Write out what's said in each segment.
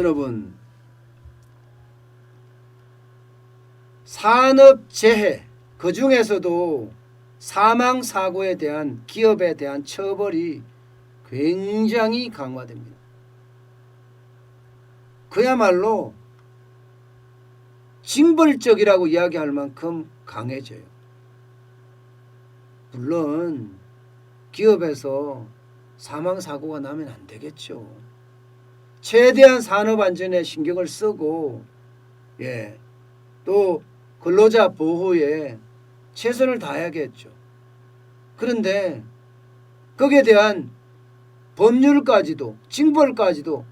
여러분, 산업재해, 그 중에서도 사망사고에 대한 기업에 대한 처벌이 굉장히 강화됩니다. 그야말로 징벌적이라고 이야기할 만큼 강해져요. 물론 기업에서 사망사고가 나면 안 되겠죠. 최대한 산업안전에 신경을 쓰고 또 근로자 보호에 최선을 다해야겠죠. 그런데 거기에 대한 법률까지도 징벌까지도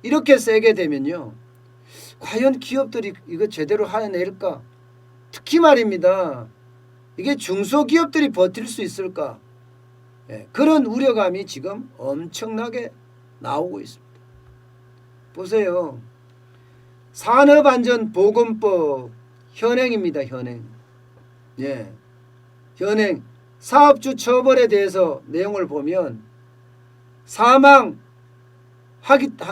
이렇게 세게 되면요, 과연 기업들이 이거 제대로 해낼까? 특히 말입니다, 이게 중소기업들이 버틸 수 있을까? 그런 우려감이 지금 엄청나게 나오고 있습니다. 보세요. 산업안전보건법 현행입니다. 현행. 현행. 사업주 처벌에 대해서 내용을 보면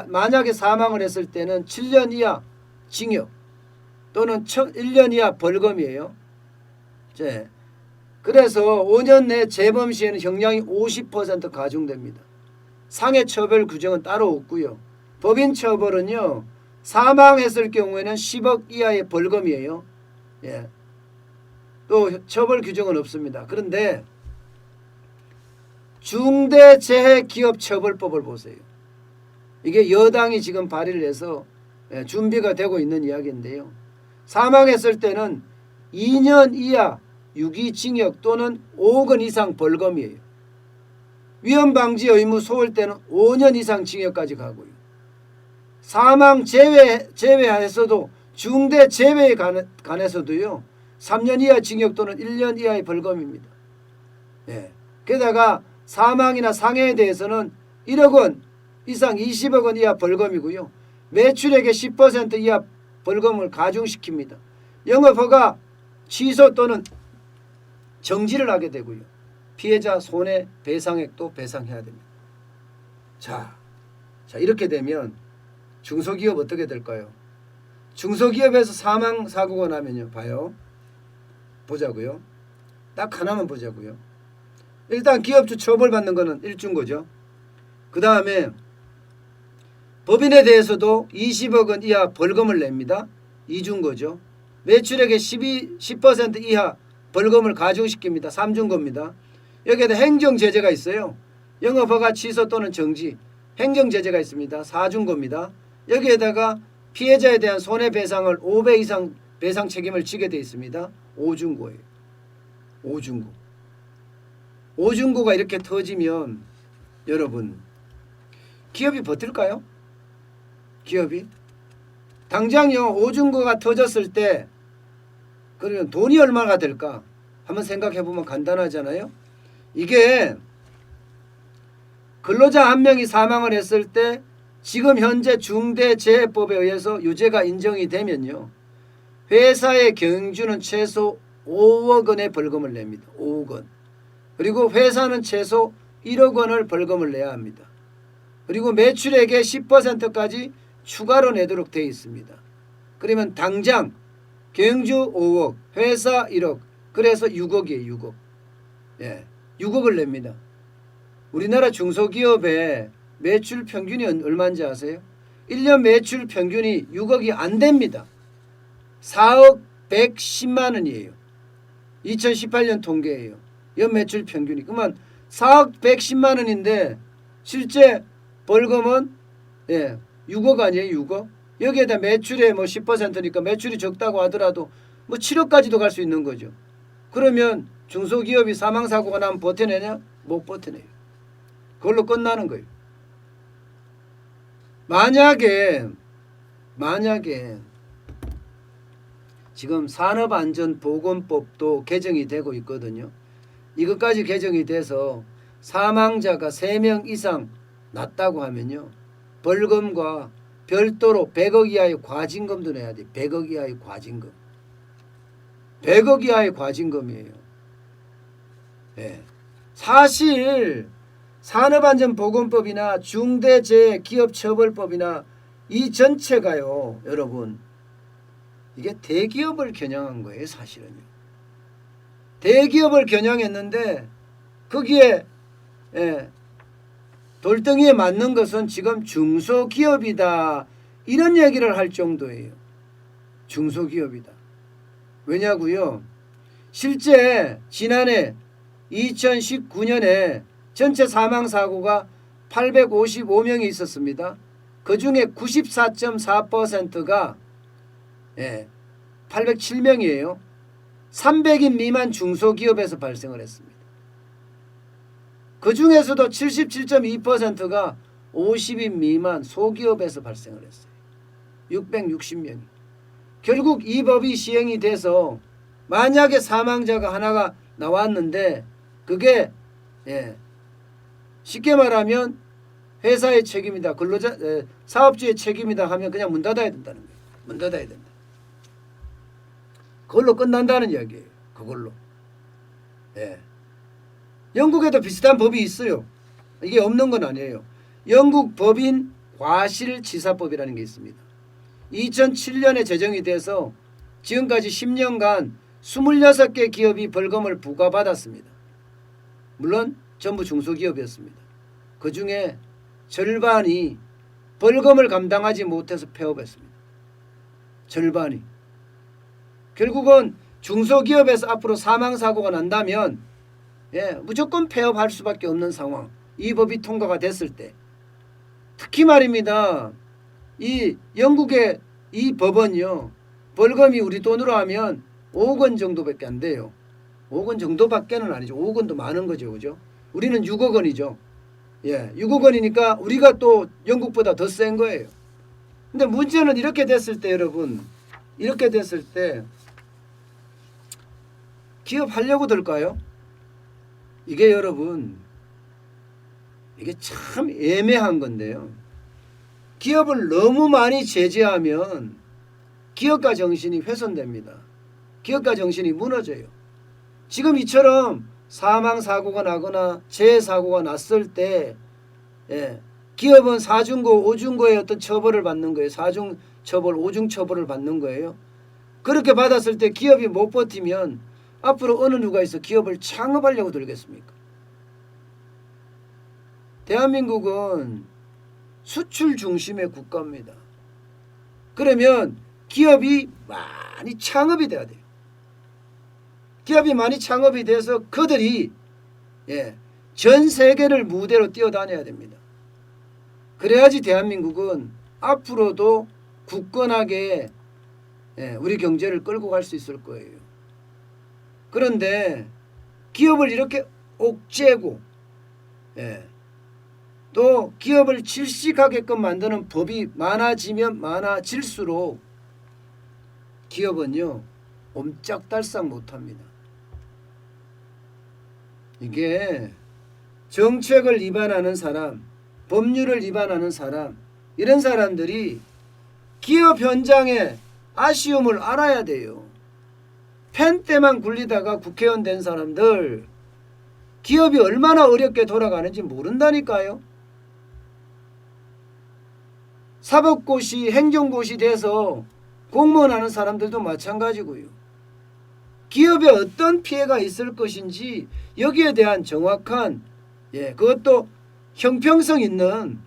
만약에 사망을 했을 때는 7년 이하 징역 또는 1년 이하 벌금이에요. 그래서 5년 내 재범 시에는 형량이 50% 가중됩니다. 상해 처벌 규정은 따로 없고요. 법인 처벌은요, 사망했을 경우에는 10억 이하의 벌금이에요. 또 처벌 규정은 없습니다. 그런데 중대재해기업처벌법을 보세요. 이게 여당이 지금 발의를 해서 준비가 되고 있는 이야기인데요. 사망했을 때는 2년 이하 유기징역 또는 5억 원 이상 벌금이에요. 위험방지 의무 소홀 때는 5년 이상 징역까지 가고요. 사망 제외해서도 중대 제외에 관해서도요, 3년 이하 징역 또는 1년 이하의 벌금입니다. 게다가 사망이나 상해에 대해서는 1억 원 이상 20억 원 이하 벌금이고요. 매출액의 10% 이하 벌금을 가중시킵니다. 영업허가 취소 또는 정지를 하게 되고요. 피해자 손해배상액도 배상해야 됩니다. 자, 이렇게 되면 중소기업 어떻게 될까요? 중소기업에서 사망사고가 나면요, 봐요. 보자고요. 딱 하나만 보자고요. 일단 기업주 처벌받는 거는 1중거죠. 그 다음에 법인에 대해서도 20억 원 이하 벌금을 냅니다. 2중거죠. 매출액의 10% 이하 벌금을 가중시킵니다. 3중거입니다. 여기에다 행정제재가 있어요. 영업허가 취소 또는 정지, 행정제재가 있습니다. 4중거입니다. 여기에다가 피해자에 대한 손해배상을 5배 이상 배상 책임을 지게 되어 있습니다. 5중고예요. 5중고가 이렇게 터지면 여러분, 기업이 버틸까요? 기업이? 당장요, 5중고가 터졌을 때 그러면 돈이 얼마가 될까? 한번 생각해 보면 간단하잖아요. 이게 근로자 한 명이 사망을 했을 때 지금 현재 중대재해법에 의해서 유죄가 인정이 되면요, 회사의 경영주는 최소 5억 원의 벌금을 냅니다. 5억 원. 그리고 회사는 최소 1억 원을 벌금을 내야 합니다. 그리고 매출액의 10%까지 추가로 내도록 되어 있습니다. 그러면 당장 경영주 5억, 회사 1억, 그래서 6억이에요. 6억. 6억을 냅니다. 우리나라 중소기업의 매출 평균이 얼마인지 아세요? 1년 매출 평균이 6억이 안 됩니다. 4억 110만 원이에요. 2018년 통계예요. 연매출 평균이. 그러면 4억 110만 원인데 실제 벌금은 6억 아니에요. 6억. 여기에다 매출의 10%니까 매출이 적다고 하더라도 7억까지도 갈 수 있는 거죠. 그러면 중소기업이 사망사고가 나면 버텨내냐? 못 버텨내요. 그걸로 끝나는 거예요. 만약에 지금 산업안전보건법도 개정이 되고 있거든요. 이것까지 개정이 돼서 사망자가 3명 이상 났다고 하면요, 벌금과 별도로 100억 이하의 과징금도 내야 돼요. 100억 이하의 과징금. 100억 이하의 과징금이에요. 사실 산업안전보건법이나 중대재해기업처벌법이나 이 전체가요, 여러분, 이게 대기업을 겨냥한 거예요, 사실은요. 대기업을 겨냥했는데 거기에 돌덩이에 맞는 것은 지금 중소기업이다, 이런 얘기를 할 정도예요. 중소기업이다. 왜냐고요? 실제 지난해 2019년에 전체 사망사고가 855명이 있었습니다. 그중에 94.4%가 807명이에요. 300인 미만 중소기업에서 발생을 했습니다. 그 중에서도 77.2%가 50인 미만 소기업에서 발생을 했어요. 660명이. 결국 이 법이 시행이 돼서 만약에 사망자가 하나가 나왔는데 그게 쉽게 말하면 회사의 책임이다, 근로자 사업주의 책임이다 하면 그냥 문 닫아야 된다는 거예요. 문 닫아야 된다. 그걸로 끝난다는 이야기예요. 그걸로. 영국에도 비슷한 법이 있어요. 이게 없는 건 아니에요. 영국 법인 과실치사법이라는 게 있습니다. 2007년에 제정이 돼서 지금까지 10년간 26개 기업이 벌금을 부과받았습니다. 물론 전부 중소기업이었습니다. 그중에 절반이 벌금을 감당하지 못해서 폐업했습니다. 절반이. 결국은 중소기업에서 앞으로 사망사고가 난다면 무조건 폐업할 수밖에 없는 상황. 이 법이 통과가 됐을 때. 특히 말입니다. 이 영국의 이 법은요, 벌금이 우리 돈으로 하면 5억 원 정도밖에 안 돼요. 5억 원 정도밖에는 아니죠. 5억 원도 많은 거죠. 그죠? 우리는 6억 원이죠. 6억 원이니까 우리가 또 영국보다 더 센 거예요. 근데 문제는 이렇게 됐을 때, 여러분, 이렇게 됐을 때 기업 하려고 들까요? 이게 여러분, 이게 참 애매한 건데요. 기업을 너무 많이 제재하면 기업가 정신이 훼손됩니다. 기업가 정신이 무너져요. 지금 이처럼 사망사고가 나거나 재해사고가 났을 때 기업은 사중고, 오중고의 어떤 처벌을 받는 거예요. 사중 처벌, 오중 처벌을 받는 거예요. 그렇게 받았을 때 기업이 못 버티면 앞으로 어느 누가 있어 기업을 창업하려고 들겠습니까? 대한민국은 수출 중심의 국가입니다. 그러면 기업이 많이 창업이 돼야 돼요. 기업이 많이 창업이 돼서 그들이 전 세계를 무대로 뛰어다녀야 됩니다. 그래야지 대한민국은 앞으로도 굳건하게 우리 경제를 끌고 갈 수 있을 거예요. 그런데 기업을 이렇게 옥죄고 또 기업을 질식하게끔 만드는 법이 많아지면 많아질수록 기업은요 옴짝달싹 못합니다. 이게 정책을 위반하는 사람, 법률을 위반하는 사람, 이런 사람들이 기업 현장의 아쉬움을 알아야 돼요. 펜 때만 굴리다가 국회의원 된 사람들 기업이 얼마나 어렵게 돌아가는지 모른다니까요. 사법고시, 행정고시 돼서 공무원 하는 사람들도 마찬가지고요. 기업에 어떤 피해가 있을 것인지 여기에 대한 정확한 그것도 형평성 있는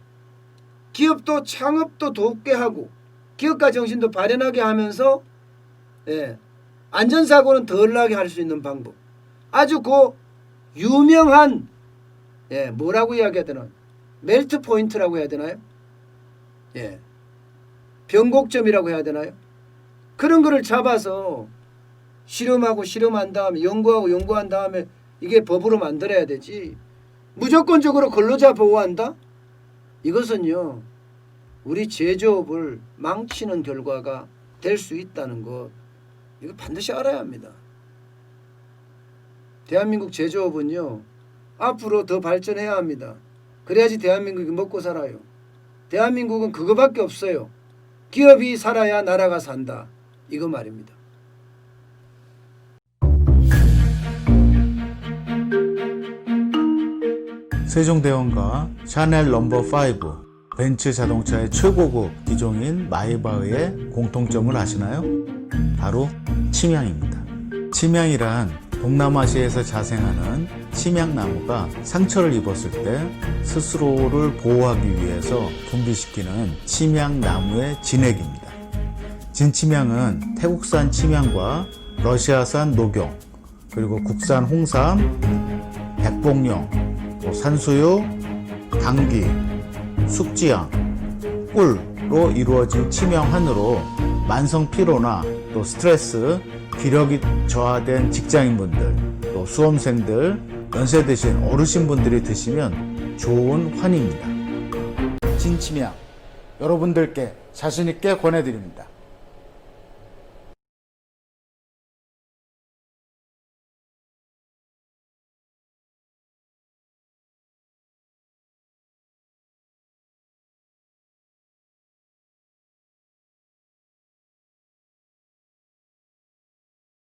기업도 창업도 돕게 하고 기업가 정신도 발현하게 하면서 안전사고는 덜 나게 할 수 있는 방법. 아주 그 유명한 뭐라고 이야기해야 되나? 멜트 포인트라고 해야 되나요? 변곡점이라고 해야 되나요? 그런 거를 잡아서 실험하고 실험한 다음에 연구하고 연구한 다음에 이게 법으로 만들어야 되지. 무조건적으로 근로자 보호한다? 이것은요 우리 제조업을 망치는 결과가 될 수 있다는 것, 이거 반드시 알아야 합니다. 대한민국 제조업은요 앞으로 더 발전해야 합니다. 그래야지 대한민국이 먹고 살아요. 대한민국은 그거밖에 없어요. 기업이 살아야 나라가 산다, 이거 말입니다. 세종대왕과 샤넬 넘버 5 벤츠 자동차의 최고급 기종인 마이바흐의 공통점을 아시나요? 바로 침향입니다. 침향이란 동남아시아에서 자생하는 침향나무가 상처를 입었을 때 스스로를 보호하기 위해서 분비시키는 침향나무의 진액입니다. 진침향은 태국산 침향과 러시아산 녹용, 그리고 국산 홍삼, 백봉령, 산수유, 당귀, 숙지향, 꿀로 이루어진 침향환으로 만성 피로나 또 스트레스, 기력이 저하된 직장인분들, 또 수험생들, 연세 드신 어르신분들이 드시면 좋은 환입니다. 진침향 여러분들께 자신있게 권해드립니다.